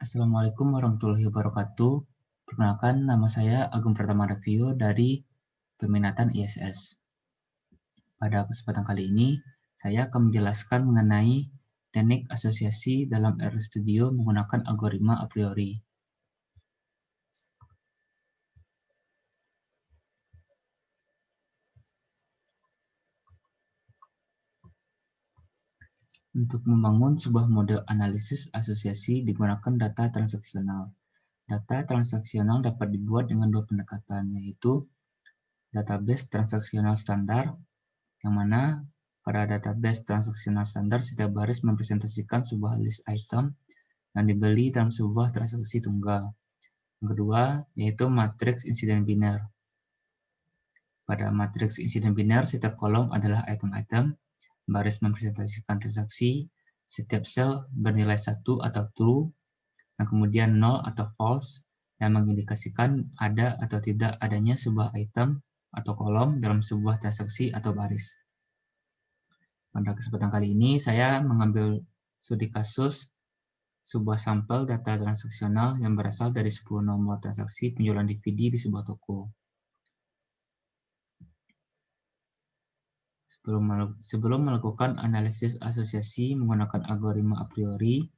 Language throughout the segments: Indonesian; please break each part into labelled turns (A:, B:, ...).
A: Assalamualaikum warahmatullahi wabarakatuh. Perkenalkan, nama saya Agung Pratama Revio dari Peminatan ISS. Pada kesempatan kali ini, saya akan menjelaskan mengenai teknik asosiasi dalam RStudio menggunakan algoritma a priori. Untuk membangun sebuah model analisis asosiasi digunakan data transaksional. Data transaksional dapat dibuat dengan dua pendekatan, yaitu database transaksional standar, yang mana pada database transaksional standar setiap baris mempresentasikan sebuah list item yang dibeli dalam sebuah transaksi tunggal. Yang kedua, yaitu matriks insiden biner. Pada matriks insiden biner, setiap kolom adalah item-item, baris mempresentasikan transaksi, setiap sel bernilai 1 atau true, dan kemudian 0 atau false, yang mengindikasikan ada atau tidak adanya sebuah item atau kolom dalam sebuah transaksi atau baris. Pada kesempatan kali ini, saya mengambil studi kasus sebuah sampel data transaksional yang berasal dari 10 nomor transaksi penjualan DVD di sebuah toko. Sebelum melakukan analisis asosiasi menggunakan algoritma a priori,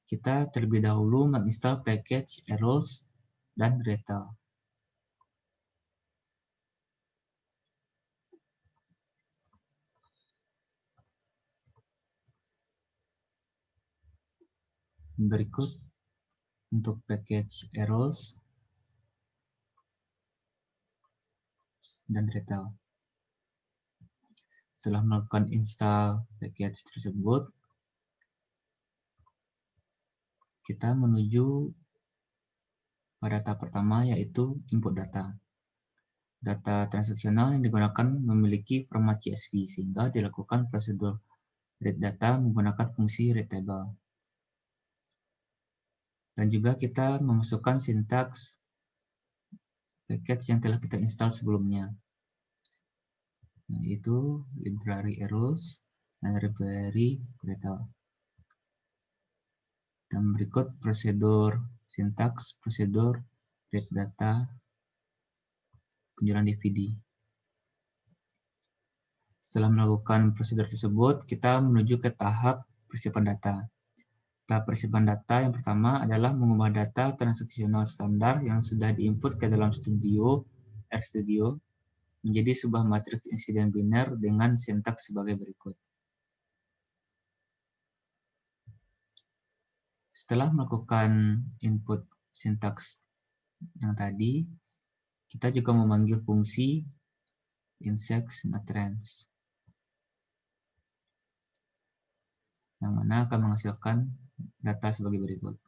A: kita terlebih dahulu menginstal package Eros dan Retail. Berikut untuk package Eros dan Retail. Setelah melakukan install package tersebut, kita menuju pada tahap pertama, yaitu input data. Data transaksional yang digunakan memiliki format CSV, sehingga dilakukan prosedur read data menggunakan fungsi readTable. Dan juga kita memasukkan sintaks package yang telah kita install sebelumnya, yaitu library Eros dan library Retail. Dan berikut prosedur sintaks prosedur read data penjualan DVD. Setelah melakukan prosedur tersebut, kita menuju ke tahap persiapan data. Tahap persiapan data yang pertama adalah mengubah data transaksional standar yang sudah diinput ke dalam RStudio menjadi sebuah matriks insiden biner dengan sintaks sebagai berikut. Setelah melakukan input sintaks yang tadi, kita juga memanggil fungsi inset_matrix yang mana akan menghasilkan data sebagai berikut.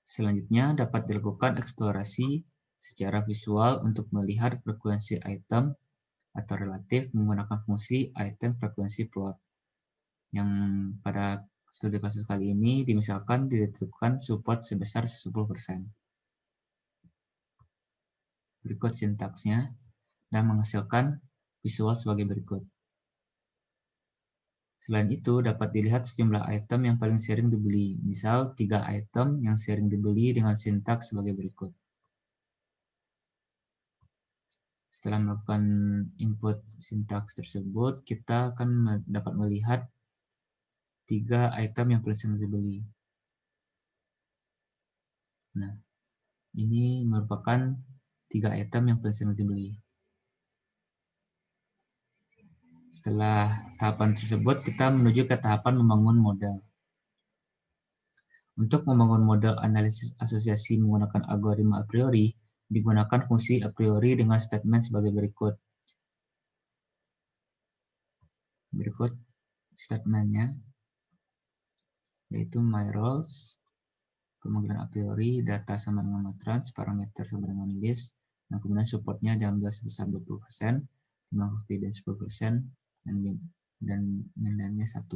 A: Selanjutnya dapat dilakukan eksplorasi secara visual untuk melihat frekuensi item atau relatif menggunakan fungsi item frekuensi plot, yang pada studi kasus kali ini dimisalkan ditetapkan support sebesar 10%. Berikut sintaksnya dan menghasilkan visual sebagai berikut. Selain itu, dapat dilihat sejumlah item yang paling sering dibeli. Misal, 3 item yang sering dibeli dengan sintaks sebagai berikut. Setelah melakukan input sintaks tersebut, kita akan dapat melihat 3 item yang paling sering dibeli. Nah, ini merupakan 3 item yang paling sering dibeli. Setelah tahapan tersebut, kita menuju ke tahapan membangun model. Untuk membangun model analisis asosiasi menggunakan algoritma a priori, digunakan fungsi a priori dengan statement sebagai berikut. Berikut statementnya, yaitu myRoles, pemanggilan a priori, data sama dengan matrix, parameter sama dengan list, dan kemudian supportnya diambil sebesar 20%, dengan confidence 10%, dan nilainya 1.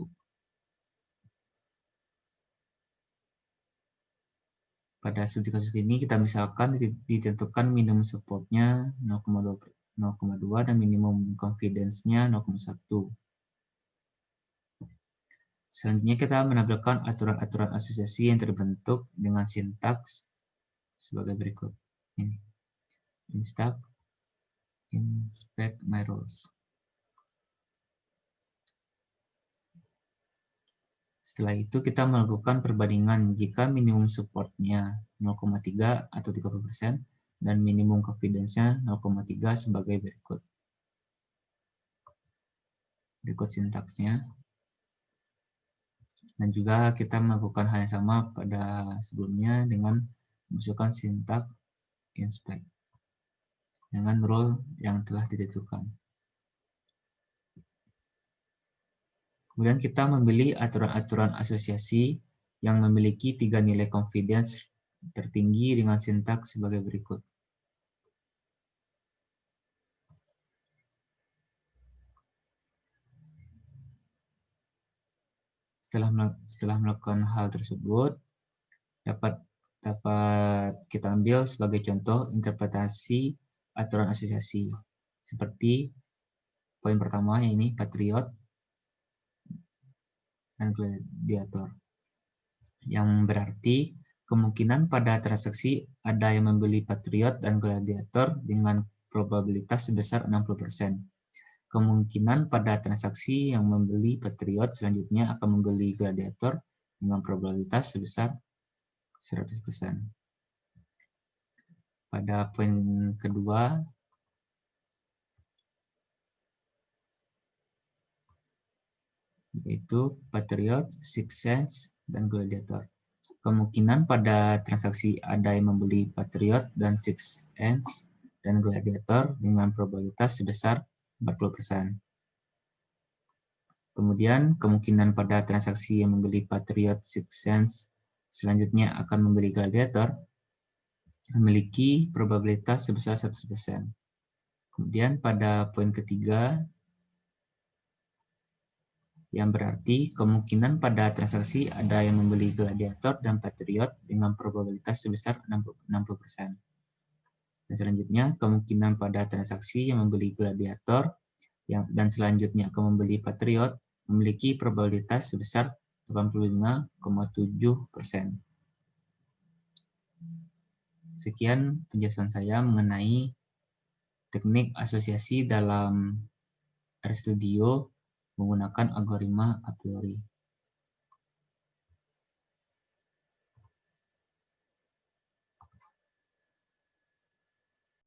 A: Pada studi kasus ini kita misalkan ditentukan minimum supportnya 0,2 dan minimum confidence-nya 0,1. Selanjutnya kita menampilkan aturan-aturan asosiasi yang terbentuk dengan sintaks sebagai berikut. Ini, inspect my rules. Setelah itu kita melakukan perbandingan jika minimum supportnya 0,3 atau 30% dan minimum confidence-nya 0,3 sebagai berikut. Berikut sintaksnya. Dan juga kita melakukan hal yang sama pada sebelumnya dengan memasukkan sintaks inspect dengan rule yang telah ditentukan. Kemudian kita memilih aturan-aturan asosiasi yang memiliki 3 nilai confidence tertinggi dengan sintaks sebagai berikut. Setelah melakukan hal tersebut, dapat kita ambil sebagai contoh interpretasi aturan asosiasi. Seperti poin pertama, ini Patriot dan Gladiator. Yang berarti kemungkinan pada transaksi ada yang membeli Patriot dan Gladiator dengan probabilitas sebesar 60%. Kemungkinan pada transaksi yang membeli Patriot selanjutnya akan membeli Gladiator dengan probabilitas sebesar 100%. Pada poin kedua, yaitu Patriot, Six Sense, dan Gladiator. Kemungkinan pada transaksi ada yang membeli Patriot dan Six Sense dan Gladiator dengan probabilitas sebesar 40%. Kemudian kemungkinan pada transaksi yang membeli Patriot, Six Sense selanjutnya akan membeli Gladiator memiliki probabilitas sebesar 100%. Kemudian pada poin ketiga, yang berarti kemungkinan pada transaksi ada yang membeli Gladiator dan Patriot dengan probabilitas sebesar 60%. Dan selanjutnya, kemungkinan pada transaksi yang membeli Gladiator dan selanjutnya akan membeli Patriot memiliki probabilitas sebesar 85,7%. Sekian penjelasan saya mengenai teknik asosiasi dalam RStudio menggunakan algoritma a priori.